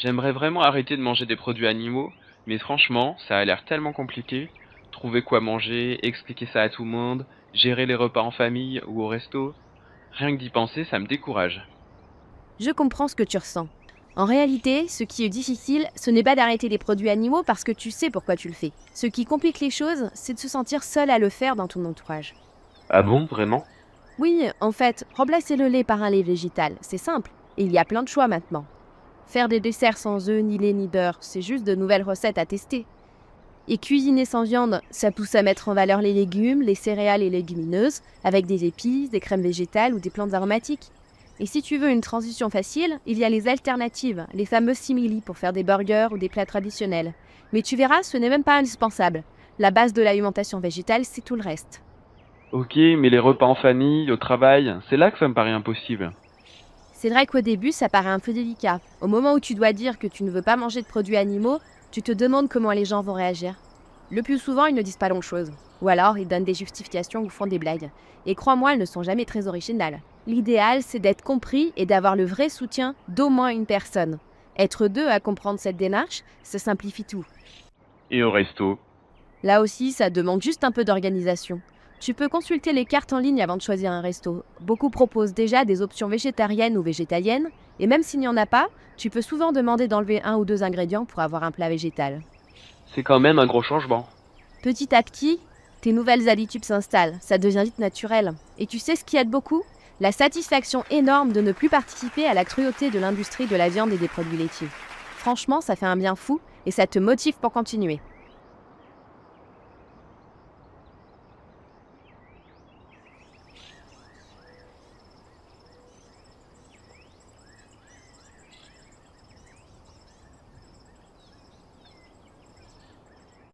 J'aimerais vraiment arrêter de manger des produits animaux, mais franchement, ça a l'air tellement compliqué. Trouver quoi manger, expliquer ça à tout le monde, gérer les repas en famille ou au resto. Rien que d'y penser, ça me décourage. Je comprends ce que tu ressens. En réalité, ce qui est difficile, ce n'est pas d'arrêter les produits animaux parce que tu sais pourquoi tu le fais. Ce qui complique les choses, c'est de se sentir seul à le faire dans ton entourage. Ah bon, vraiment? Oui, en fait, remplacer le lait par un lait végétal, c'est simple. Et il y a plein de choix maintenant. Faire des desserts sans œufs, ni lait, ni beurre, c'est juste de nouvelles recettes à tester. Et cuisiner sans viande, ça pousse à mettre en valeur les légumes, les céréales et légumineuses, avec des épices, des crèmes végétales ou des plantes aromatiques. Et si tu veux une transition facile, il y a les alternatives, les fameux simili pour faire des burgers ou des plats traditionnels. Mais tu verras, ce n'est même pas indispensable. La base de l'alimentation végétale, c'est tout le reste. Ok, mais les repas en famille, au travail, c'est là que ça me paraît impossible. C'est vrai qu'au début, ça paraît un peu délicat. Au moment où tu dois dire que tu ne veux pas manger de produits animaux, tu te demandes comment les gens vont réagir. Le plus souvent, ils ne disent pas long-chose. Ou alors, ils donnent des justifications ou font des blagues. Et crois-moi, elles ne sont jamais très originales. L'idéal, c'est d'être compris et d'avoir le vrai soutien d'au moins une personne. Être deux à comprendre cette démarche, ça simplifie tout. Et au resto? Là aussi, ça demande juste un peu d'organisation. Tu peux consulter les cartes en ligne avant de choisir un resto. Beaucoup proposent déjà des options végétariennes ou végétaliennes, et même s'il n'y en a pas, tu peux souvent demander d'enlever un ou deux ingrédients pour avoir un plat végétal. C'est quand même un gros changement. Petit à petit, tes nouvelles habitudes s'installent, ça devient vite naturel. Et tu sais ce qui aide beaucoup? La satisfaction énorme de ne plus participer à la cruauté de l'industrie de la viande et des produits laitiers. Franchement, ça fait un bien fou et ça te motive pour continuer.